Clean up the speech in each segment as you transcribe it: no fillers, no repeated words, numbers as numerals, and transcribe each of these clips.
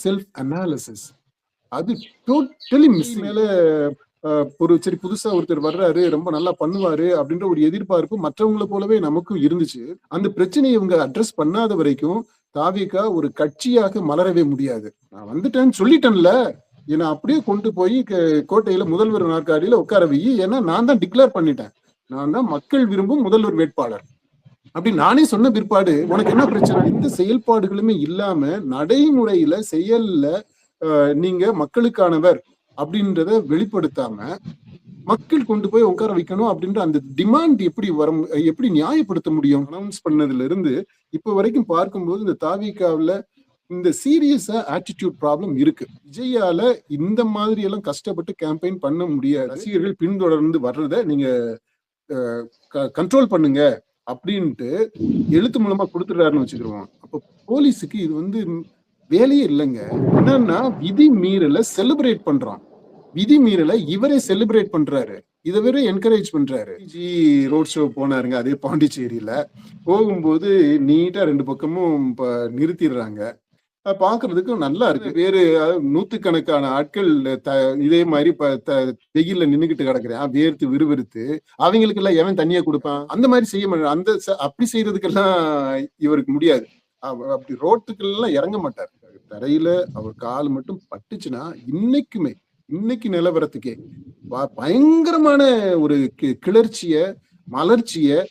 Self analysis அது totally miss. மேல ஒரு சரி புதுசா ஒருத்தர் வர்றாரு, ரொம்ப நல்லா பண்ணுவாரு அப்படின்ற ஒரு எதிர்பார்ப்பு மற்றவங்களை போலவே நமக்கும் இருந்துச்சு. அந்த பிரச்சனையை இவங்க அட்ரஸ் பண்ணாத வரைக்கும் தாவேகா ஒரு கட்சியாக மலரவே முடியாது. நான் வந்துட்டேன்னு சொல்லிட்டேன்ல, ஏன்னா அப்படியே கொண்டு போய் கோட்டையில முதல்வர் நாற்காலியில உட்கார வை, ஏன்னா நான் தான் டிக்ளேர் பண்ணிட்டேன், நான் தான் மக்கள் விரும்பும் முதல்வர் வேட்பாளர் அப்படி நானே சொன்ன பிற்பாடு உனக்கு என்ன பிரச்சனை? எந்த செயல்பாடுகளுமே இல்லாம நடைமுறையில செயல்ல நீங்க மக்களுக்கானவர் அப்படின்றத வெளிப்படுத்தாம மக்கள் கொண்டு போய் உட்கார வைக்கணும் அப்படின்ற அந்த டிமாண்ட் எப்படி நியாயப்படுத்த முடியும்? அனௌன்ஸ் பண்ணதுல இருந்து இப்ப வரைக்கும் பார்க்கும்போது இந்த தாவேகாவுல இந்த சீரியஸா ஆட்டிடியூட் ப்ராப்ளம் இருக்கு. விஜயால இந்த மாதிரி எல்லாம் கஷ்டப்பட்டு கேம்பெயின் பண்ண முடியாது. ரசிகர்கள் பின்தொடர்ந்து வர்றத நீங்க கண்ட்ரோல் பண்ணுங்க அப்படின்ட்டு எழுத்து மூலமா கொடுத்துடுறாருன்னு வச்சுக்கிறோம். அப்ப போலீஸுக்கு இது வேலையே இல்லைங்க. என்னன்னா விதி மீறல செலிப்ரேட் பண்றான், விதி மீறல இவரே செலிப்ரேட் பண்றாரு, இதை வேற என்கரேஜ் பண்றாரு. ரோட் ஷோ போனாருங்க, அதே பாண்டிச்சேரியில போகும்போது நீட்டா 2 பக்கமும் நிறுத்திடுறாங்க. பாக்குறதுக்கு நல்லா இருக்கு. வேறு நூத்துக்கணக்கான ஆட்கள் இதே மாதிரி வெயில்ல நின்னுகிட்டு கிடக்குறேன், வேர்த்து விறுவிறுத்து. அவங்களுக்கு எல்லாம் எவன் தண்ணியா கொடுப்பான்? அந்த மாதிரி செய்ய மாட்டார். அப்படி செய்யறதுக்கெல்லாம் இவருக்கு முடியாது. அப்படி ரோட்டுக்கெல்லாம் இறங்க மாட்டார். தரையில அவர் கால் மட்டும் பட்டுச்சுன்னா இன்னைக்கு நிலவரத்துக்கே பயங்கரமான ஒரு கிளர்ச்சிய, மலர்ச்சிய,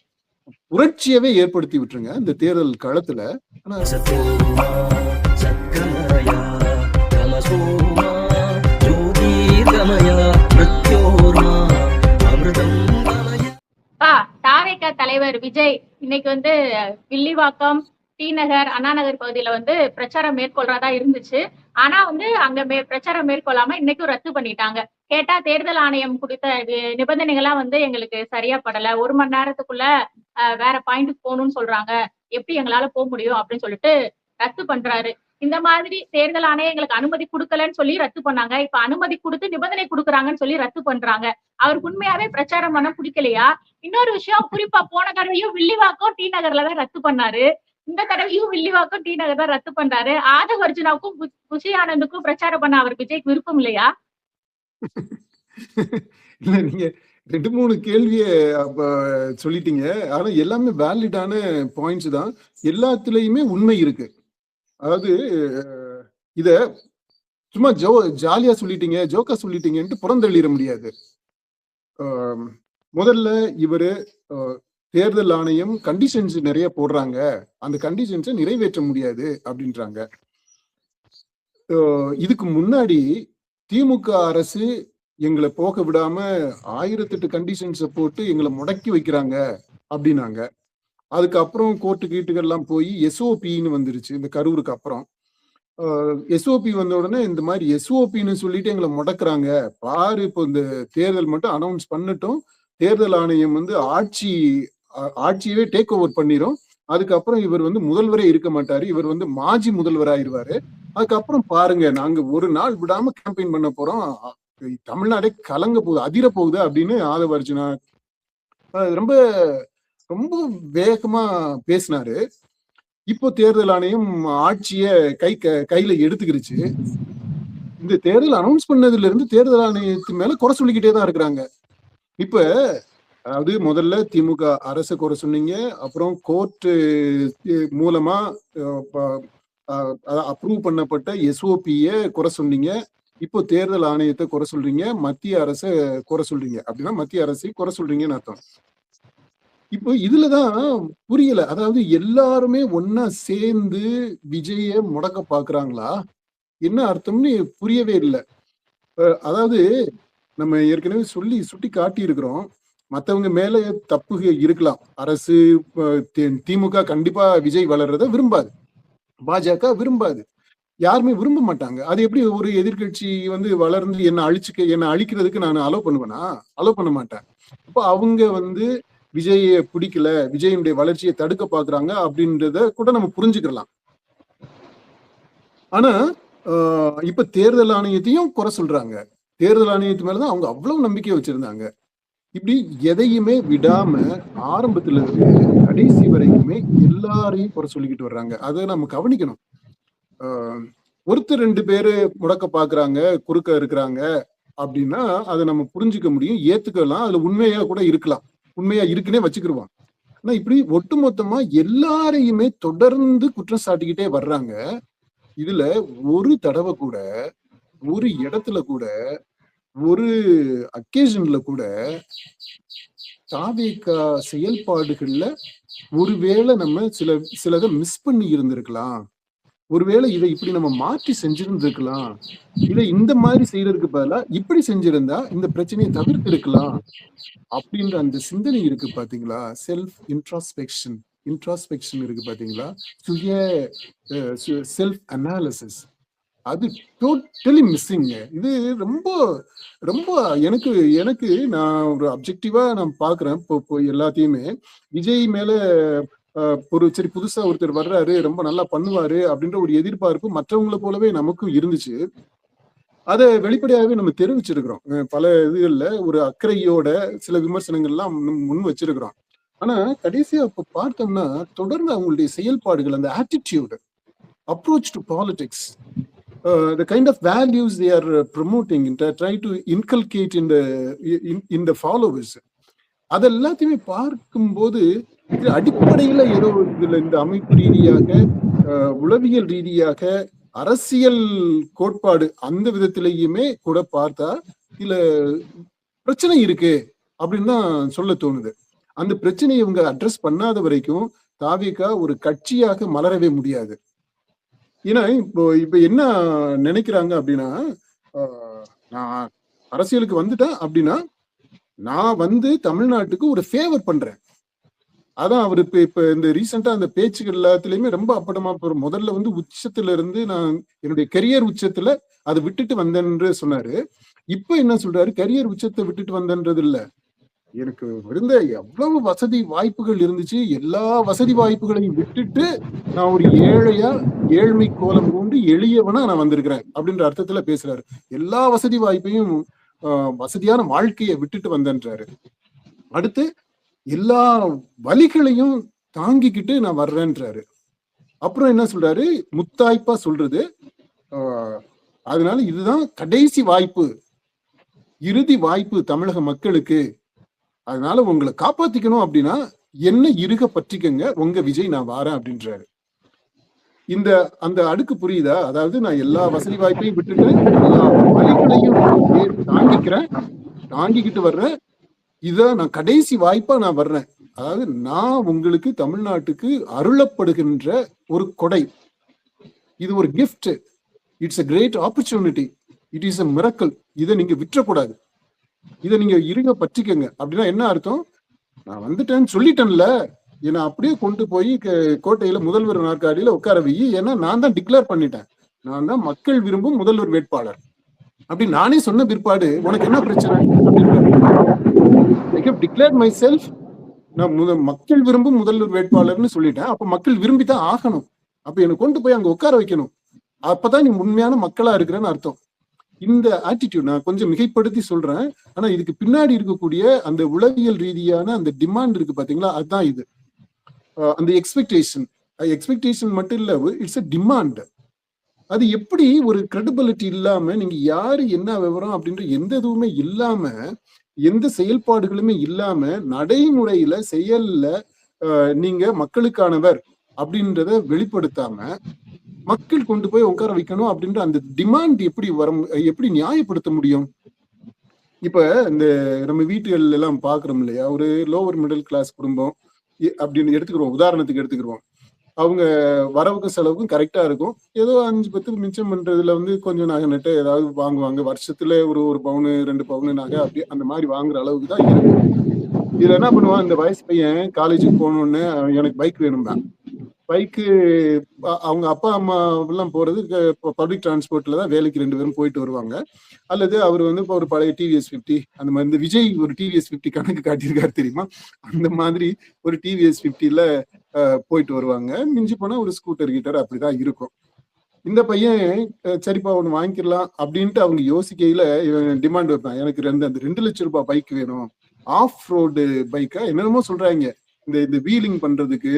புரட்சியவே ஏற்படுத்தி விட்டுருங்க இந்த தேர்தல் களத்துல. தாவேகா தலைவர் விஜய் இன்னைக்கு வில்லிவாக்கம், டி நகர், அண்ணா நகர் பகுதியில பிரச்சாரம் மேற்கொள்றதா இருந்துச்சு. ஆனா அங்க பிரச்சாரம் மேற்கொள்ளாம இன்னைக்கும் ரத்து பண்ணிட்டாங்க. கேட்டா தேர்தல் ஆணையம் கொடுத்த நிபந்தனைகள்லாம் எங்களுக்கு சரியா படல, 1 மணி நேரத்துக்குள்ள வேற பாயிண்ட்டுக்கு போகணும்னு சொல்றாங்க, எப்படி எங்களால போக முடியும் அப்படின்னு சொல்லிட்டு ரத்து பண்றாரு. இந்த மாதிரி தேர்தல் ஆணையம் எங்களுக்கு அனுமதி கொடுக்கலன்னு சொல்லி ரத்து பண்ணாங்க, இப்ப அனுமதி கொடுத்து நிபந்தனை கொடுக்குறாங்கன்னு சொல்லி ரத்து பண்றாங்க. அவருக்கு உண்மையாவே பிரச்சாரம் பண்ண பிடிக்கலையா? இன்னொரு விஷயம், குறிப்பா போன தடவையும் வில்லிவாக்கம், டி நகர்ல தான் ரத்து பண்ணாரு, இந்த தடவையும் வில்லிவாக்கம், டி நகர் தான் ரத்து பண்றாரு. ஆதவ் அர்ஜுனாவுக்கும் குஷி ஆனந்துக்கும் பிரச்சாரம் பண்ண அவருக்கு விஜய்க்கு விருப்பம் இல்லையா? இல்ல, நீங்க 2-3 கேள்விய சொல்லிட்டீங்க. ஆனா எல்லாமே வேலிடான பாயிண்ட்ஸ் தான். எல்லாத்துலயுமே உண்மை இருக்கு. அதாவது இத சும்மா ஜாலியா சொல்லிட்டீங்க, ஜோக்கா சொல்லிட்டீங்கன்ட்டு புறந்தள்ளிட முடியாது. முதல்ல இவரு தேர்தல் ஆணையம் கண்டிஷன்ஸ் நிறைய போடுறாங்க, அந்த கண்டிஷன்ஸை நிறைவேற்ற முடியாது அப்படின்றாங்க. இதுக்கு முன்னாடி திமுக அரசு எங்களை போக விடாம 1008 கண்டிஷன்ஸை போட்டு எங்களை முடக்கி வைக்கிறாங்க அப்படின்னாங்க. அதுக்கப்புறம் கோர்ட்டு கீட்டுகள்லாம் போய் எஸ்ஓபின்னு வந்துருச்சு இந்த கரூருக்கு அப்புறம். எஸ்ஓபி வந்த உடனே இந்த மாதிரி எஸ்ஓபின்னு சொல்லிட்டு எங்களை முடக்குறாங்க பாரு, இப்போ இந்த தேர்தல் மட்டும் அனௌன்ஸ் பண்ணட்டும், தேர்தல் ஆணையம் ஆட்சியவே டேக் ஓவர் பண்ணிரும், அதுக்கப்புறம் இவர் முதல்வரே இருக்க மாட்டாரு, இவர் மாஜி முதல்வராயிருவாரு, அதுக்கப்புறம் பாருங்க நாங்க ஒரு நாள் விடாம கேம்பெயின் பண்ண போறோம், தமிழ்நாடே கலங்க போகுது, அதிர போகுது அப்படின்னு ஆதவ் அர்ஜுனா ரொம்ப ரொம்ப வேகமா பேசினாரு. இப்போ தேர்தல் ஆணையம் ஆட்சிய கையில எடுத்துக்கிருச்சு. இந்த தேர்தல் அனௌன்ஸ் பண்ணதுல இருந்து தேர்தல் ஆணையத்து மேல குறை சொல்லிக்கிட்டே தான் இருக்கிறாங்க. இப்ப அதாவது முதல்ல திமுக அரசு குறை சொன்னீங்க, அப்புறம் கோர்ட் மூலமா அப்ரூவ் பண்ணப்பட்ட எஸ்ஓபிய குறை சொன்னீங்க, இப்போ தேர்தல் ஆணையத்தை குறை சொல்றீங்க, மத்திய அரசை குறை சொல்றீங்க. அப்படின்னா மத்திய அரசை குறை சொல்றீங்கன்னு அர்த்தம். இப்போ இதுலதான் புரியல, அதாவது எல்லாருமே ஒன்னா சேர்ந்து விஜய முடக்க பாக்குறாங்களா, என்ன அர்த்தம்னு புரியவே இல்லை. அதாவது நம்ம ஏற்கனவே சுட்டி காட்டி இருக்கிறோம், மற்றவங்க மேல தப்பு இருக்கலாம், அரசு திமுக கண்டிப்பா விஜய் வளர்றத விரும்பாது, பாஜக விரும்பாது, யாருமே விரும்ப மாட்டாங்க. அது எப்படி ஒரு எதிர்கட்சி வளர்ந்து என்ன அழிக்கிறதுக்கு நான் அலோவ் பண்ணுவேனா? அலோவ் பண்ண மாட்டேன். அப்போ அவங்க விஜய பிடிக்கல, விஜயனுடைய வளர்ச்சியை தடுக்க பாக்குறாங்க அப்படின்றத கூட நம்ம புரிஞ்சுக்கலாம். ஆனா இப்ப தேர்தல் ஆணையத்தையும் குறை சொல்றாங்க. தேர்தல் ஆணையத்து மேலதான் அவங்க அவ்வளவு நம்பிக்கை வச்சிருந்தாங்க. இப்படி எதையுமே விடாம ஆரம்பத்துல இருந்து கடைசி வரைக்குமே எல்லாரையும் குறை சொல்லிக்கிட்டு வர்றாங்க. அதை நம்ம கவனிக்கணும். ஒருத்தர் 2 பேரு முடக்க பாக்குறாங்க, குறுக்க இருக்கிறாங்க அப்படின்னா அதை நம்ம புரிஞ்சுக்க முடியும், ஏத்துக்கலாம். அதுல உண்மையா கூட இருக்கலாம், உண்மையா இருக்குன்னே வச்சுக்கிருவான். ஆனா இப்படி ஒட்டுமொத்தமா எல்லாரையுமே தொடர்ந்து குற்றம் சாட்டிக்கிட்டே வர்றாங்க. இதுல ஒரு தடவை கூட, ஒரு இடத்துல கூட, ஒரு அக்கேஷன்ல கூட தாவேகா செயல்பாடுகள்ல ஒருவேளை நம்ம சிலதை மிஸ் பண்ணி இருந்திருக்கலாம், ஒருவேளை இதை இப்படி நம்ம மாற்றி செஞ்சிருந்திருக்கலாம், இதை இந்த மாதிரி செய்யறதுக்கு பதிலா இப்படி செஞ்சிருந்தா இந்த பிரச்சனையை தவிர்த்து இருக்கலாம் அப்படின்ற அந்த சிந்தனை இருக்கு பாத்தீங்களா? செல்ஃப் இன்ட்ராஸ்பெக்ஷன் இருக்கு பாத்தீங்களா? செல்ஃப் அனாலிசிஸ் அது டோட்டலி மிஸ்ஸிங்க. இது ரொம்ப ரொம்ப எனக்கு எனக்கு நான் ஒரு அப்ஜெக்டிவா நான் பாக்குறேன் இப்போ எல்லாத்தையுமே. விஜய் மேல சரி புதுசா ஒருத்தர் வர்றாரு, ரொம்ப நல்லா பண்ணுவாரு அப்படின்ற ஒரு எதிர்பார்ப்பு மற்றவங்களை போலவே நமக்கும் இருந்துச்சு. அதை வெளிப்படையாகவே நம்ம தெரிவிச்சிருக்கிறோம். பல இதுகள்ல ஒரு அக்கறையோட சில விமர்சனங்கள்லாம் முன் வச்சிருக்கிறோம். ஆனா கடைசியா இப்ப பார்த்தோம்னா தொடர்ந்து அவங்களுடைய செயல்பாடுகள், அந்த attitude, approach to politics, the kind of values they are promoting and try to inculcate in the followers, அதெல்லாத்தையுமே பார்க்கும்போது இது அடிப்படையில ஏதோ இதுல இந்த அமைப்பு ரீதியாக, உளவியல் ரீதியாக, அரசியல் கோட்பாடு அந்த விதத்திலேயுமே கூட பார்த்தா இதுல பிரச்சனை இருக்கு அப்படின்னு தான் சொல்ல தோணுது. அந்த பிரச்சனையை இவங்க அட்ரஸ் பண்ணாத வரைக்கும் தாவேகா ஒரு கட்சியாக மலரவே முடியாது. ஏன்னா இப்ப என்ன நினைக்கிறாங்க அப்படின்னா, நான் அரசியலுக்கு வந்துட்டேன் அப்படின்னா நான் வந்து தமிழ்நாட்டுக்கு ஒரு ஃபேவர் பண்றேன். அதான் அவரு இப்ப இந்த ரீசெண்டா அந்த பேச்சுகள் எல்லாத்துலயுமே ரொம்ப அப்படமா முதல்ல வந்து உச்சத்துல இருந்து நான் என்னுடைய கெரியர் உச்சத்துல அதை விட்டுட்டு வந்தேன்னு சொன்னாரு. இப்ப என்ன சொல்றாரு? கெரியர் உச்சத்தை விட்டுட்டு வந்தேன்றது இல்ல, எனக்கு இருந்த எவ்வளவு வசதி வாய்ப்புகள் இருந்துச்சு, எல்லா வசதி வாய்ப்புகளையும் விட்டுட்டு நான் ஒரு ஏழ்மை கோலம் கொண்டு எளியவனா நான் வந்திருக்கிறேன் அப்படின்ற அர்த்தத்துல பேசுறாரு. எல்லா வசதி வாய்ப்பையும், வசதியான வாழ்க்கையை விட்டுட்டு வந்தேன்றாரு. அடுத்து எல்லா வலிகளையும் தாங்கிக்கிட்டு நான் வர்றேன்றாரு. அப்புறம் என்ன சொல்றாரு? முத்தாய்ப்பா சொல்றது, அதனால இதுதான் கடைசி வாய்ப்பு, இறுதி வாய்ப்பு தமிழக மக்களுக்கு, அதனால உங்களை காப்பாத்திக்கணும் அப்படின்னா என்ன இருக பற்றிக்கங்க, உங்க விஜய் நான் வாரேன் அப்படின்றாரு. அந்த அடுக்கு புரியுதா? அதாவது நான் எல்லா வசதி வாய்ப்பையும் விட்டுட்டு எல்லா வழிகளையும் தாங்கிக்கிட்டு வர்றேன், இதான் நான் கடைசி வாய்ப்பா நான் வர்றேன். அதாவது நான் உங்களுக்கு தமிழ்நாட்டுக்கு அருளப்படுகின்ற ஒரு கொடை, இது ஒரு gift, it's a great opportunity, it is a miracle, இதை நீங்க விற்றக்கூடாது, இதை நீங்க இருங்க பற்றிக்கங்க. அப்படின்னா என்ன அர்த்தம்? நான் வந்துட்டேன்னு சொல்லிட்டேன்ல, என்னை அப்படியே கொண்டு போய் கோட்டையில முதல்வர் நாற்காலியில உட்கார வை, ஏன்னா நான் தான் டிக்ளேர் பண்ணிட்டேன், நான் தான் மக்கள் விரும்பும் முதல்வர் வேட்பாளர் அப்படி நானே சொன்ன பிற்பாடு உனக்கு என்ன பிரச்சனை அப்படின்னு நான் மக்கள் விரும்பும் முதல்வர் வேட்பாளர்னு சொல்லிட்டேன். அப்ப மக்கள் விரும்பித்தான் ஆகணும், அப்ப என்னை கொண்டு போய் அங்க உட்கார வைக்கணும், அப்பதான் நீ உண்மையான மக்களா இருக்கிறேன்னு அர்த்தம். இந்த ஆட்டிடியூட் நான் கொஞ்சம் மிகைப்படுத்தி சொல்றேன், ஆனா இதுக்கு பின்னாடி இருக்கக்கூடிய அந்த உளவியல் ரீதியான அந்த டிமாண்ட் இருக்கு பாத்தீங்களா, அதுதான் இது. அந்த எக்ஸ்பெக்டேஷன் மட்டும் இல்ல, இட்ஸ் a டிமாண்ட். அது எப்படி ஒரு கிரெடிபிலிட்டி இல்லாம, நீங்க யாரு என்ன விவரம் அப்படின்ற எந்த இதுவுமே இல்லாம, எந்த செயல்பாடுகளுமே இல்லாம, நடைமுறையில செயல்ல நீங்க மக்களுக்கானவர் அப்படின்றத வெளிப்படுத்தாம மக்கள் கொண்டு போய் உட்கார வைக்கணும் அப்படின்ற அந்த டிமாண்ட் எப்படி நியாயப்படுத்த முடியும்? இப்ப இந்த நம்ம வீட்டுகள் எல்லாம் பாக்குறோம் இல்லையா, ஒரு லோவர் மிடில் கிளாஸ் குடும்பம் அப்படின்னு எடுத்துக்கிறோம், உதாரணத்துக்கு எடுத்துக்கிறோம். அவங்க வரவுக்கும் செலவுக்கும் கரெக்டா இருக்கும், ஏதோ 5-10 மிச்சம் பண்றதுல வந்து கொஞ்சம் நகை நட்டு ஏதாவது வாங்குவாங்க, வருஷத்துல ஒரு பவுனு 2 பவுனு நகை அப்படி அந்த மாதிரி வாங்குற அளவுக்கு தான் இருக்கும். இதுல என்ன பண்ணுவான், இந்த வயசு பையன் காலேஜுக்கு போகணும்னு எனக்கு பைக் வேணும்தான், பைக்கு அவங்க அப்பா அம்மா எல்லாம் போறது பப்ளிக் டிரான்ஸ்போர்ட்ல தான் வேலைக்கு 2 பேரும் போயிட்டு வருவாங்க. அல்லது அவர் வந்து இப்போ ஒரு பழைய டிவிஎஸ் 50, அந்த மாதிரி இந்த விஜய் ஒரு டிவிஎஸ் 50 கணக்கு காட்டியிருக்காரு தெரியுமா, அந்த மாதிரி ஒரு டிவிஎஸ் 50ல போயிட்டு வருவாங்க. மிஞ்சி போனா ஒரு ஸ்கூட்டர் கிட்டர் அப்படிதான் இருக்கும். இந்த பையன் சரிப்பா ஒண்ணு வாங்கிக்கலாம் அப்படின்ட்டு அவங்க யோசிக்கையில டிமாண்ட் வைப்பான், எனக்கு அந்த 2 லட்சம் ரூபாய் பைக் வேணும், ஆஃப் ரோடு பைக்கா என்னென்னமோ சொல்றாங்க, இந்த வீலிங் பண்றதுக்கு,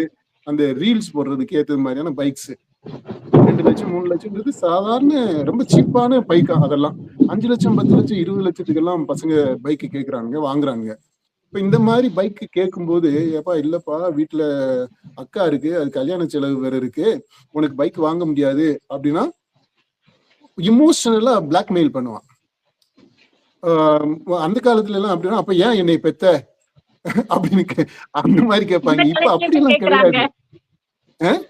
அந்த ரீல்ஸ் போடுறதுக்கு ஏற்றது மாதிரியான பைக்ஸ். 2 லட்சம் 3 லட்சம்ன்றது சாதாரண ரொம்ப சீப்பான பைக்கா அதெல்லாம். 5 லட்சம் 10 லட்சம் 20 லட்சத்துக்கெல்லாம் பசங்க பைக் கேக்குறாங்க வாங்குறாங்க. இப்ப இந்த மாதிரி பைக் கேட்கும்போது, ஏப்பா இல்லப்பா வீட்டுல அக்கா இருக்கு, அது கல்யாண செலவு வேற இருக்கு, உனக்கு பைக் வாங்க முடியாது அப்படின்னா இமோஷனலா பிளாக்மெயில் பண்ணுவான். அந்த காலத்துல எல்லாம் அப்படின்னா அப்ப ஏன் என்னை பெத்த அப்படின்னு அந்த மாதிரி இந்த கேட்பாங்க. இப்ப காலத்துலயுமே அப்படியெல்லாம் கேக்குறாங்க. கிடையாது.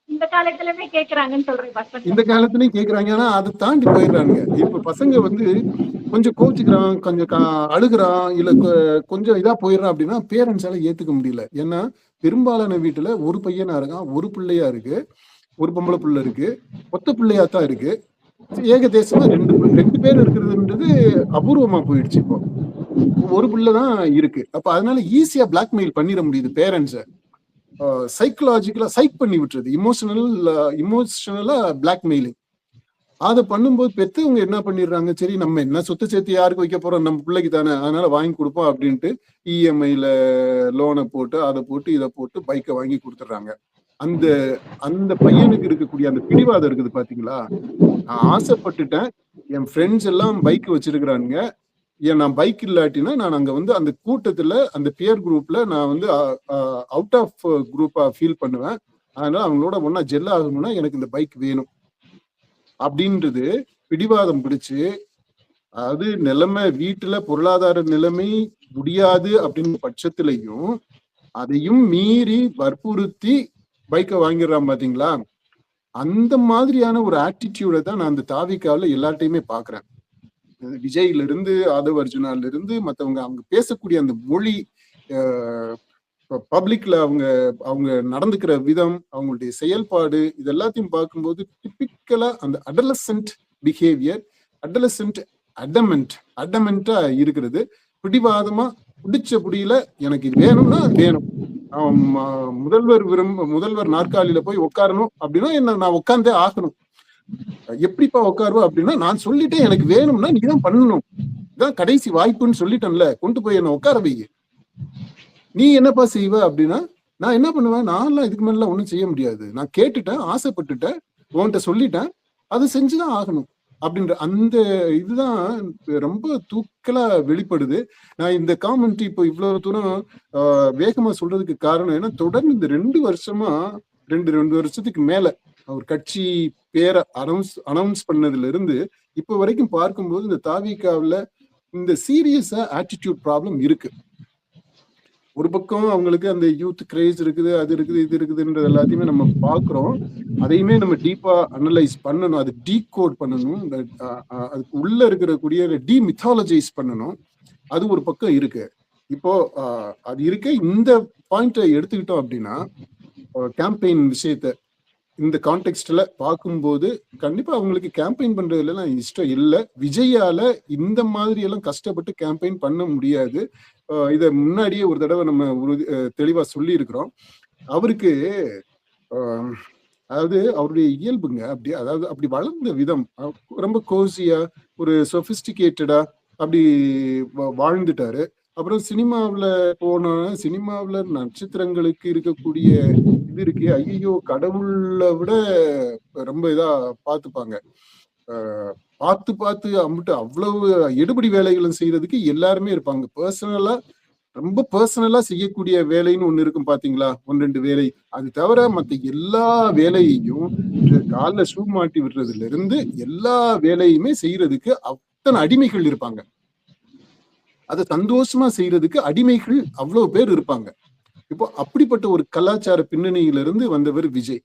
இந்த காலத்துலயுமே கேக்குறாங்கன்னு சொல்றேன் பசங்க. இந்த காலத்துலயும் கேக்குறாங்க. ஆனா அதை தாண்டி போயிடுறாங்க. இப்ப பசங்க வந்து கொஞ்சம் கோவிச்சுக்கிறான், கொஞ்சம் அழுகுறான், இல்ல கொஞ்சம் இதா போயிடுறான் அப்படின்னா பேரண்ட்ஸால ஏத்துக்க முடியல. ஏன்னா பெரும்பாலான வீட்டுல ஒரு பையனா இருக்கான், ஒரு பிள்ளையா இருக்கு, ஒரு பொம்பளை பிள்ளை இருக்கு, ஒத்த பிள்ளையா தான் இருக்கு. ஏகதேசமா 2 பேர் இருக்கிறதுன்றது அபூர்வமா போயிடுச்சு. இப்போ ஒரு பிள்ளைதான் இருக்கு. அப்ப அதனால ஈஸியா பிளாக்மெயில் பண்ணிட முடியுது பேரண்ட்ஸ. சைக்கலாஜிக்கலா சைக் பண்ணி விட்டுறது, இமோஷனலா பிளாக்மெயிலிங். அதை பண்ணும்போது பெத்தவங்க என்ன பண்ணிடுறாங்க, சரி நம்ம என்ன சொத்து சேர்த்து யாருக்கு வைக்க போறோம், நம்ம பிள்ளைக்கு தானே, அதனால வாங்கி கொடுப்போம் அப்படின்ட்டு இஎம்ஐல லோனை போட்டு அதை போட்டு இதை போட்டு பைக்கை வாங்கி கொடுத்துட்றாங்க. அந்த அந்த பையனுக்கு இருக்கக்கூடிய அந்த பிடிவாதம் இருக்குது பாத்தீங்களா. நான் ஆசைப்பட்டுட்டேன், என் ஃப்ரெண்ட்ஸ் எல்லாம் பைக் வச்சிருக்கிறானுங்க, ஏன் நான் பைக் இல்லாட்டினா நான் அங்க வந்து அந்த கூட்டத்துல அந்த பியர் குரூப்ல நான் வந்து அவுட் ஆஃப் குரூப்பா ஃபீல் பண்ணுவேன், அதனால அவங்களோட ஒன்னா ஜெல் ஆகணும்னா எனக்கு இந்த பைக் வேணும் அப்படின்றது பிடிவாதம் பிடிச்சு, அதாவது நிலைமை வீட்டுல பொருளாதார நிலைமை முடியாது அப்படின்னு பட்சத்திலையும் அதையும் மீறி வற்புறுத்தி பைக்கை வாங்கிடுறான் பாத்தீங்களா. அந்த மாதிரியான ஒரு ஆட்டிடியூட தான் நான் அந்த தாவிக்காவில் எல்லார்ட்டையுமே பாக்குறேன். விஜய்ல இருந்து ஆதவ் அர்ஜுனால இருந்து மத்தவங்க அவங்க பேசக்கூடிய அந்த மொழி, பப்ளிக்ல அவங்க அவங்க நடந்துக்கிற விதம், அவங்களுடைய செயல்பாடு, இது எல்லாத்தையும் பார்க்கும்போது டிபிக்கலா அந்த அடலசென்ட் பிஹேவியர், அடலசென்ட் அடமெண்டா இருக்கிறது. பிடிவாதமா பிடிச்ச புடியில எனக்கு இது வேணும்னா வேணும். முதல்வர் நாற்காலியில போய் உட்காரணும் அப்படின்னா என்ன நான் உட்கார்ந்தே ஆகணும். எப்படிப்பா உட்காருவா அப்படின்னா நான் சொல்லிட்டேன், எனக்கு வேணும்னா நீ தான் பண்ணணும், இதான் கடைசி வாய்ப்புன்னு சொல்லிட்டேன்ல, கொண்டு போய் என்ன உட்கார வை, நீ என்னப்பா செய்வ அப்படின்னா நான் என்ன பண்ணுவேன், நான்லாம் இதுக்கு மேல ஒண்ணும் செய்ய முடியாது, நான் கேட்டுட்டேன், ஆசைப்பட்டுட்டேன், உன்கிட்ட சொல்லிட்டேன், அது செஞ்சுதான் ஆகணும் அப்படின்ற அந்த இதுதான் ரொம்ப தூக்கலா வெளிப்படுது. நான் இந்த காமெண்ட் இப்போ இவ்வளவு தூரம் வேகமா சொல்றதுக்கு காரணம் ஏன்னா தொடர்ந்து இந்த 2 வருஷமா 2 வருஷத்துக்கு மேல அவர் கட்சி பேரை அனௌன்ஸ் பண்ணதுல இருந்து இப்ப வரைக்கும் பார்க்கும்போது இந்த தாவிகாவில் இந்த சீரியஸா ஆட்டிடியூட் ப்ராப்ளம் இருக்கு. ஒரு பக்கம் அவங்களுக்கு அந்த யூத் கிரேஸ் இருக்குது, அது இருக்குது, இது இருக்குதுன்றது எல்லாத்தையுமே நம்ம பாக்குறோம். அதையுமே நம்ம டீப்பா அனலைஸ் பண்ணணும், அது டீகோட் பண்ணணும், அதுக்கு உள்ள இருக்கக்கூடிய டிமித்தாலஜைஸ் பண்ணணும். அது ஒரு பக்கம் இருக்கு. இப்போ அது இருக்க இந்த பாயிண்ட எடுத்துக்கிட்டோம் அப்படின்னா கேம்பெயின் விஷயத்த இந்த கான்டெக்ட்ல பார்க்கும்போது கண்டிப்பா அவங்களுக்கு கேம்பெயின் பண்றதுல எல்லாம் இஷ்டம் இல்லை. விஜயால இந்த மாதிரி எல்லாம் கஷ்டப்பட்டு கேம்பெயின் பண்ண முடியாது. இத முன்னாடியே ஒரு தடவை நம்ம தெளிவா சொல்லி இருக்கிறோம். அவருக்கு அதாவது அவருடைய இயல்புங்க அப்படி, அதாவது அப்படி வளர்ந்த விதம் ரொம்ப கோசியா ஒரு சொபிஸ்டிகேட்டடா அப்படி வாழ்ந்துட்டாரு. அப்புறம் சினிமாவில் போன சினிமாவில் நட்சத்திரங்களுக்கு இருக்கக்கூடிய இது இருக்கு, ஐயோ கடவுளை விட ரொம்ப இதா பார்த்துப்பாங்க, பார்த்து அம்பிட்டு அவ்வளவு எடுபடி வேலைகளும் செய்யறதுக்கு எல்லாருமே இருப்பாங்க. ரொம்ப பர்சனலா செய்யக்கூடிய வேலைன்னு ஒண்ணு இருக்கும் பாத்தீங்களா, 1-2 வேலை. அது தவிர மத்த எல்லா வேலையையும் கால ஷூ மாட்டி விடுறதுல இருந்து எல்லா வேலையுமே செய்யறதுக்கு அத்தனை அடிமைகள் இருப்பாங்க. அதை சந்தோஷமா செய்யறதுக்கு அடிமைகள் அவ்வளவு பேர் இருப்பாங்க. இப்போ அப்படிப்பட்ட ஒரு கலாச்சார பின்னணியிலிருந்து வந்தவர் விஜய்.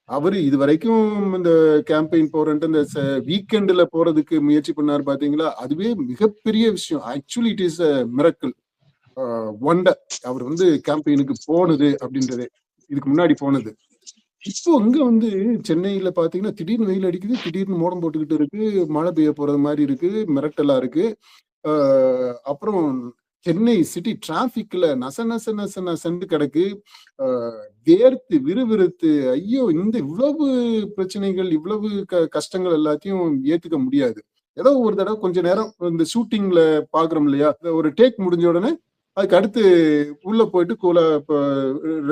அவரு இது வரைக்கும் இந்த கேம்பெயின் போறன்ட்டு இந்த வீக்கெண்ட்ல போறதுக்கு முயற்சி பண்ணாரு பாத்தீங்களா, அதுவே மிகப்பெரிய விஷயம். Actually it is a miracle, wonder. அவர் வந்து கேம்பெயினுக்கு போனது அப்படின்றதே, இதுக்கு முன்னாடி போனது. இப்போ இங்க வந்து சென்னையில பாத்தீங்கன்னா திடீர்னு வெயில் அடிக்குது, திடீர்னு மோடம் போட்டுக்கிட்டு இருக்கு, மழை பெய்ய போறது மாதிரி இருக்கு, மிரட்டலா இருக்கு. அப்புறம் சென்னை சிட்டி டிராபிக்ல நசன்னு கிடக்கு, வேர்த்து விறுவிறுத்து, ஐயோ இந்த இவ்வளவு பிரச்சனைகள் இவ்வளவு கஷ்டங்கள் எல்லாத்தையும் ஏத்துக்க முடியாது. ஏதோ ஒரு தடவை கொஞ்ச நேரம் இந்த ஷூட்டிங்ல பாக்குறோம் இல்லையா, ஒரு டேக் முடிஞ்ச உடனே அதுக்கு அடுத்து உள்ள போயிட்டு கூலா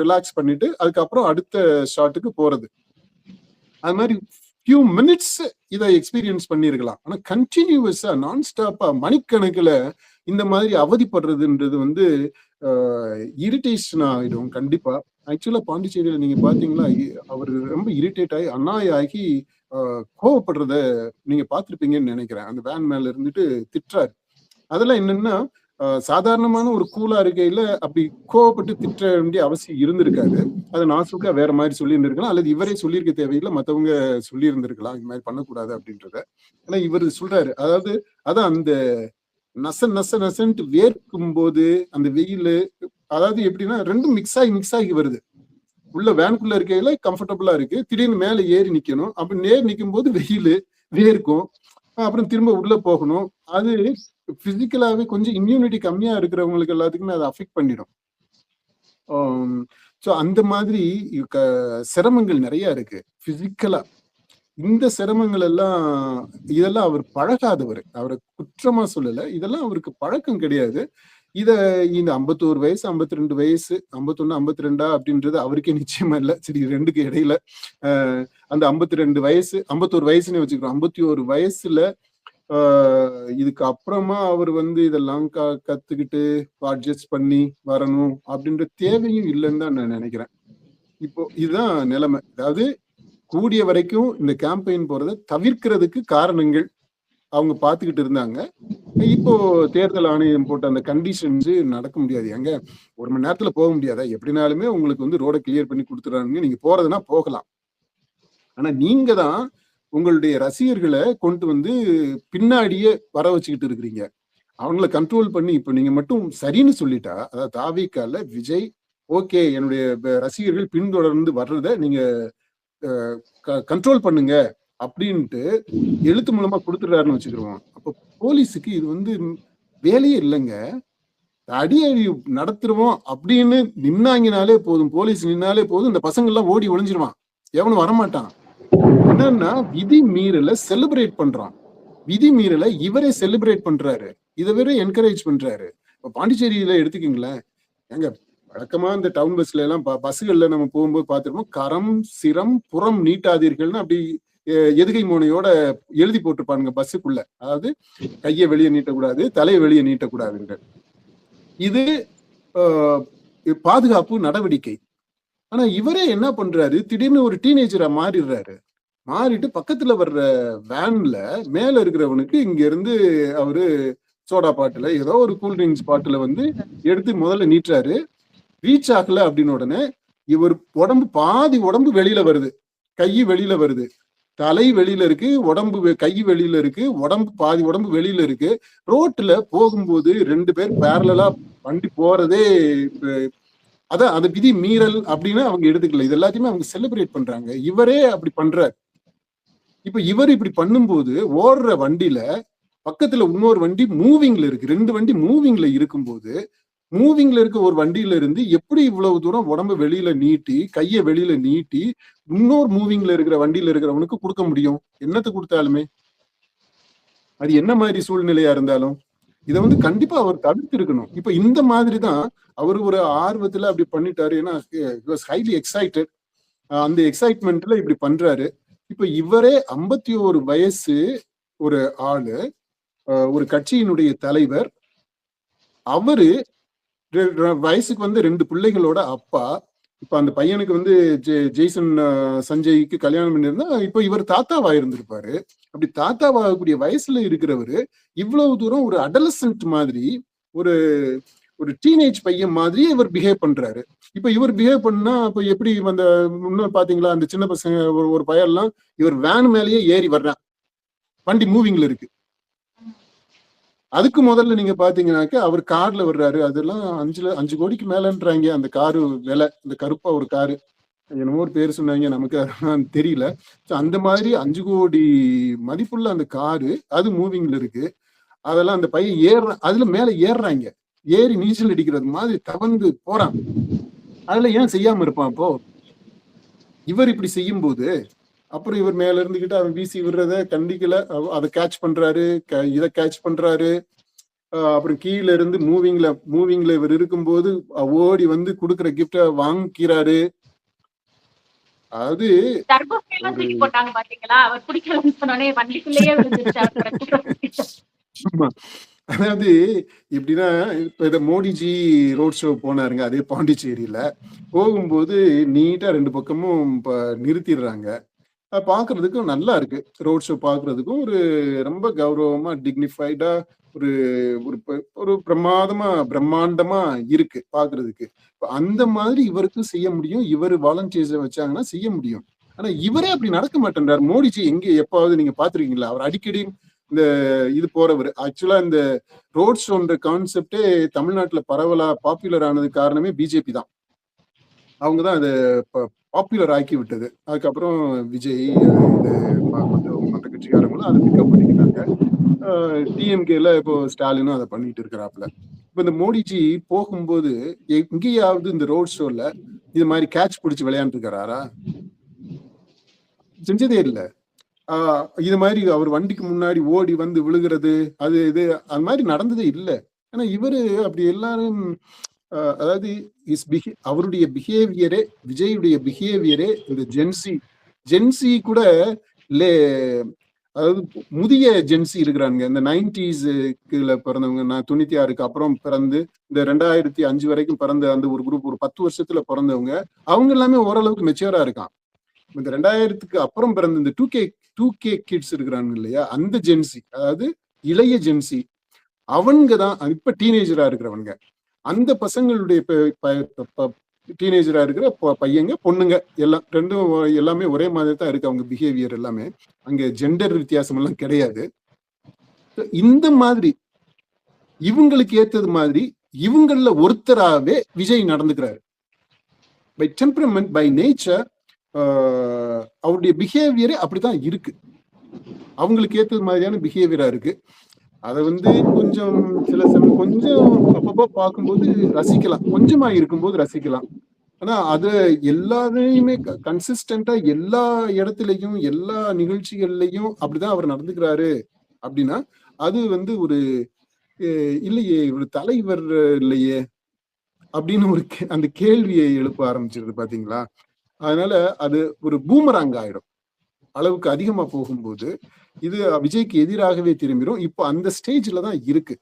ரிலாக்ஸ் பண்ணிட்டு அதுக்கப்புறம் அடுத்த ஷாட்டுக்கு போறது. அது மாதிரி ஃபியூ மினிட்ஸ் இதை எக்ஸ்பீரியன்ஸ் பண்ணிருக்கலாம். ஆனா கண்டினியூவஸா நான் ஸ்டாப்பா மணிக்கணக்குல இந்த மாதிரி அவதிப்படுறதுன்றது வந்து இரிட்டேஷன் ஆயிடும் கண்டிப்பா. ஆக்சுவலா பாண்டிச்சேரியில நீங்க பாத்தீங்களா, அவர் ரொம்ப இரிட்டேட் ஆகி அநாயாகி கோவப்படுறத நீங்க பார்த்திருப்பீங்கன்னு நினைக்கிறேன். அந்த வேன் மேல இருந்துட்டு திட்டுறாரு. அதெல்லாம் என்னன்னா சாதாரணமான ஒரு கூலா இருக்கையில அப்படி கோவப்பட்டு திட்ட வேண்டிய அவசியம் இருந்திருக்காது. அதை நாசுக்கா வேற மாதிரி சொல்லி இருந்திருக்கலாம், அல்லது இவரே சொல்லியிருக்க தேவையில்லை, மத்தவங்க சொல்லி இருந்திருக்கலாம் இது மாதிரி பண்ணக்கூடாது அப்படின்றத. ஆனா இவர் சொல்றாரு, அதாவது அதான் அந்த நசன்ட்டு வேர்க்கும் போது அந்த வெயில், அதாவது எப்படின்னா ரெண்டும் மிக்ஸ் ஆகி வருது. உள்ள வேனுக்குள்ள இருக்கையில கம்ஃபர்டபுளா இருக்கு, திடீர்னு மேல ஏறி நிக்கணும், அப்படி ஏறி நிற்கும் போது வெயில் வேர்க்கும், அப்புறம் திரும்ப உள்ள போகணும். அது பிசிக்கலாவே கொஞ்சம் இம்யூனிட்டி கம்மியா இருக்கிறவங்களுக்கு எல்லாத்துக்குமே அதை அஃபெக்ட் பண்ணிடும். ஸோ அந்த மாதிரி சிரமங்கள் நிறைய இருக்கு பிசிக்கலா. இந்த சிரமங்கள் எல்லாம் இதெல்லாம் அவர் பழகாதவர், அவரை குற்றமா சொல்லல, இதெல்லாம் அவருக்கு பழக்கம் கிடையாது. இத இந்த 51 வயசு 52 வயசு 51 52 அப்படின்றது அவருக்கே நிச்சயமா இல்லை. சரி, ரெண்டுக்கு இடையில அந்த 52 வயசு 51 வயசுன்னு வச்சுக்கிறோம். 51 வயசுல இதுக்கு அப்புறமா அவர் வந்து இதெல்லாம் கத்துக்கிட்டு அட்ஜஸ்ட் பண்ணி வரணும் அப்படின்ற தேவையும் இல்லைன்னு தான் நான் நினைக்கிறேன். இப்போ இதுதான் நிலைமை. அதாவது கூடிய வரைக்கும் இந்த கேம்பெயின் போறதை தவிர்க்கிறதுக்கு காரணங்கள் அவங்க பார்த்துக்கிட்டு இருந்தாங்க. இப்போ தேர்தல் ஆணையம் போட்ட அந்த கண்டிஷன்ஸ் நடக்க முடியாது. எங்க 1 மணி நேரத்துல போக முடியாதா? எப்படினாலுமே உங்களுக்கு வந்து ரோட கிளியர் பண்ணி கொடுத்துறாங்க, நீங்க போறதுன்னா போகலாம். ஆனா நீங்க தான் உங்களுடைய ரசிகர்களை கொண்டு வந்து பின்னாடியே வர வச்சுக்கிட்டு இருக்கிறீங்க. அவங்கள கண்ட்ரோல் பண்ணி இப்ப நீங்க மட்டும் சரின்னு சொல்லிட்டா, அதாவது தாவேக்கால விஜய் ஓகே என்னுடைய ரசிகர்கள் பின்தொடர்ந்து வர்றதை நீங்க கண்ட்ரோல் பண்ணுங்க அப்படின்ட்டு எழுத்து மூலமா கொடுத்துடுறாருன்னு வச்சுக்கிறோம். அப்ப போலீஸுக்கு இது வந்து வேலையே இல்லைங்க. அடி நடத்துருவோம் அப்படின்னு நின்னாங்கினாலே போதும், போலீஸ் நின்னாலே போதும், இந்த பசங்க எல்லாம் ஓடி ஒளிஞ்சிருவான், எவனும் வரமாட்டான். என்னன்னா விதி மீறல செலிப்ரேட் பண்றான். விதி மீறல இவரே செலிப்ரேட் பண்றாரு, இதை வேற என்கரேஜ் பண்றாரு. இப்ப பாண்டிச்சேரியில எடுத்துக்கீங்களேன், எங்க வழக்கமா இந்த டவுன் பஸ்ல எல்லாம் பஸ்கள்ல நம்ம போகும்போது பார்த்திருப்போம், கரம் சிரம் புறம் நீட்டாதீர்கள்னு அப்படி எதுகை மோனையோட எழுதி போட்டிருப்பானுங்க பஸ்ஸுக்குள்ள. அதாவது கையை வெளியே நீட்டக்கூடாது, தலையை வெளியே நீட்டக்கூடாதுங்க. இது பாதுகாப்பு நடவடிக்கை. ஆனா இவரே என்ன பண்றாரு, திடீர்னு ஒரு டீனேஜரா மாறிட்டு பக்கத்துல வர்ற வேன்ல மேல இருக்கிறவனுக்கு இங்க இருந்து அவரு சோடா பாட்டுல ஏதோ ஒரு கூல்ட்ரிங்க்ஸ் பாட்டுல வந்து எடுத்து முதல்ல நீட்டுறாரு. ரீச் ஆகல அப்படின்னு உடனே இவர் உடம்பு பாதி உடம்பு வெளியில வருது, கை வெளியில வருது, தலை வெளியில இருக்கு, உடம்பு கை வெளியில இருக்கு, உடம்பு பாதி உடம்பு வெளியில இருக்கு. ரோட்ல போகும்போது 2 பேர் பேரலா வண்டி போறதே அதான் அது விதி மீறல் அப்படின்னு அவங்க எடுத்துக்கல. இது எல்லாத்தையுமே அவங்க செலிப்ரேட் பண்றாங்க. இவரே அப்படி பண்றாரு. இப்ப இவர் இப்படி பண்ணும்போது ஓடுற வண்டியில பக்கத்துல இன்னொரு வண்டி மூவிங்ல இருக்கு, 2 வண்டி மூவிங்ல இருக்கும்போது மூவிங்ல இருக்க ஒரு வண்டியில இருந்து எப்படி இவ்வளவு தூரம் உடம்பு வெளியில நீட்டி கையை வெளியில நீட்டி இன்னொரு மூவிங்ல இருக்கிற வண்டியில இருக்கிறவனுக்கு கொடுக்க முடியும்? என்னத்தை கொடுத்தாலுமே அது என்ன மாதிரி சூழ்நிலையா இருந்தாலும் இதை வந்து கண்டிப்பா அவர் தடுத்து இருக்கணும். இப்ப இந்த மாதிரிதான் அவரு ஒரு ஆர்வத்துல அப்படி பண்ணிட்டாரு. ஏன்னா ஹைலி எக்ஸைட்டட், அந்த எக்ஸைட்மெண்ட்ல இப்படி பண்றாரு. இப்ப இவரே 51 வயசு ஒரு ஆளு, ஒரு கட்சியினுடைய தலைவர், அவரு வயசுக்கு வந்து 2 பிள்ளைகளோட அப்பா. இப்ப அந்த பையனுக்கு வந்து ஜெய்சன் சஞ்சய்க்கு கல்யாணம் பண்ணியிருந்தா இப்ப இவர் தாத்தாவா இருந்திருப்பாரு. அப்படி தாத்தாவாகக்கூடிய வயசுல இருக்கிறவரு இவ்வளவு தூரம் ஒரு அடலசன்ட் மாதிரி, ஒரு டீனேஜ் பையன் மாதிரி இவர் பிஹேவ் பண்றாரு. இப்ப இவர் பிஹேவ் பண்ணா இப்ப எப்படி அந்த இன்னும் பாத்தீங்களா, அந்த சின்ன பசங்க ஒரு பையன்லாம் இவர் வேன் மேலேயே ஏறி வர்றான், வண்டி மூவிங்ல இருக்கு. அதுக்கு முதல்ல நீங்க பாத்தீங்கன்னாக்க அவர் கார்ல வர்றாரு, அதெல்லாம் 5 கோடிக்கு மேலன்றாங்க அந்த காரு விலை. இந்த கருப்பா ஒரு காரு, என்னமோ ஒரு பேர் சொன்னாங்க, நமக்கு அதெல்லாம் தெரியல. அந்த மாதிரி 5 கோடி மதிப்புள்ள அந்த காரு அது மூவிங்ல இருக்கு. அதெல்லாம் அந்த பையன் அதுல மேல ஏறுறாங்க, ஏறி நீச்சல் அடிக்கிறது மாதிரி தவந்து போறான். அதுல ஏன் செய்யாம இருப்பான்? அப்போ இவர் இப்படி செய்யும் போது அப்புறம் இவர் மேல இருந்துகிட்டு அவன் வீசி விடுறத கண்டிக்கல, அதை கேட்ச் பண்றாரு, இதை கேட்ச் பண்றாரு. அப்புறம் கீழே இருந்து மூவிங்ல இவர் இருக்கும்போது ஓடி வந்து கொடுக்குற கிஃப்ட வாங்கிக்கிறாரு. அதாவது தர்பூசணியெல்லாம் ஒரு தூக்கி போட்டாங்க பாத்தீங்களா? அவர் குடிக்கலன்னு சொன்னோனே வண்டிக்குள்ளேயே விழுந்துருச்சு அவர் பிரச்சாரம். ஆமா. அதாவது எப்படின்னா, இப்ப இத மோடிஜி ரோட் ஷோ போனாருங்க. அதே பாண்டிச்சேரியில. போகும்போது நீட்டா 2 பக்கமும் நிறுத்திடுறாங்க. பார்க்கறதுக்கும் நல்லா இருக்கு. ரோட் ஷோ பார்க்கறதுக்கும் ஒரு ரொம்ப கௌரவமா, டிக்னிஃபைடா ஒரு ஒரு ஒரு பிரம்மாண்டமா இருக்கு பார்க்கறதுக்கு. அந்த மாதிரி இவருக்கும் செய்ய முடியும். இவரு வாலண்டியர்ஸ வச்சாங்கன்னா செய்ய முடியும். ஆனா இவரே அப்படி நடக்க மாட்டேன்றார். மோடிஜி எங்க எப்பாவது நீங்க பார்த்திருக்கீங்களா? அவர் அடிக்கடி இந்த இது போறவரு. ஆக்சுவலா இந்த ரோட் ஷோன்ற கான்செப்டே தமிழ்நாட்டுல பரவலா பாப்புலர் ஆனதுக்கு காரணமே பிஜேபி தான். அவங்க தான் அத பாப்புலர் ஆக்கி விட்டது. அதுக்கப்புறம் விஜய் இது மத்த கட்சிக்காரங்களும் அதை பிக்கப் பண்ணிக்கிட்டாங்க. டிஎம்கேல இப்போ ஸ்டாலினும் அதை பண்ணிட்டு இருக்கிறாப்புல. இப்ப இந்த மோடிஜி போகும்போது எங்கேயாவது இந்த ரோட் ஷோல இது மாதிரி கேட்ச் பிடிச்சு விளையாண்டு இருக்கிறாரா? செஞ்சதே இல்லை. இது மாதிரி அவர் வண்டிக்கு முன்னாடி ஓடி வந்து விழுகிறது அது இது அது மாதிரி நடந்ததே இல்லை. ஆனா இவரு அப்படி எல்லாரும் அதாவது அவருடைய பிஹேவியரே விஜயுடைய பிஹேவியரே இந்த ஜென்சி கூட அதாவது முதிய ஜென்சி இருக்கிறாங்க. இந்த 90s பிறந்தவங்க, நான் 96க்கு அப்புறம் பிறந்து இந்த 2005 வரைக்கும் பிறந்த அந்த ஒரு குரூப், ஒரு 10 வருஷத்துல பிறந்தவங்க, அவங்க எல்லாமே ஓரளவுக்கு மெச்சூரா இருக்கான். இந்த 2000க்கு அப்புறம் பிறந்த இந்த 2K கிட்ஸ் இருக்கிறாங்க இல்லையா, அந்த ஜென்சி, அதாவது இளைய ஜென்சி, அவங்க தான் இப்ப டீனேஜரா இருக்கிறவங்க. அந்த பசங்களுடைய டீனேஜரா இருக்கிற பையங்க பொண்ணுங்க எல்லாம் ரெண்டும் எல்லாமே ஒரே மாதிரி தான் இருக்கு. அவங்க பிஹேவியர் எல்லாமே, அங்க ஜெண்டர் வித்தியாசம் எல்லாம் கிடையாது. இந்த மாதிரி இவங்களுக்கு ஏத்தது மாதிரி இவங்கள ஒருத்தராகவே விஜய் நடந்துக்கிறாரு. பை டெம்பரமெண்ட், பை நேச்சர், அவருடைய பிஹேவியரே அப்படித்தான் இருக்கு. அவங்களுக்கு ஏத்தது மாதிரியான பிஹேவியரா இருக்கு. அதை கொஞ்சம் கொஞ்சம் அப்பப்போ பார்க்கும்போது ரசிக்கலாம், கொஞ்சமா இருக்கும்போது ரசிக்கலாம். ஆனா அது எல்லாரையுமே கன்சிஸ்டன்டா எல்லா இடத்துலயும் எல்லா நிகழ்ச்சிகள்லயும் அப்படிதான் அவர் நடந்துக்கிறாரு அப்படின்னா அது ஒரு இல்லையே, ஒரு தலைவர் இல்லையே அப்படின்னு அந்த கேள்வியை எழுப்ப ஆரம்பிச்சிருது பாத்தீங்களா. அதனால அது ஒரு பூமராங் ஆயிடும். அளவுக்கு அதிகமா போகும்போது இது விஜய்க்கு எதிராகவே திரும்பிடும். இப்போ அந்த ஸ்டேஜ்ல தான் இருக்கு.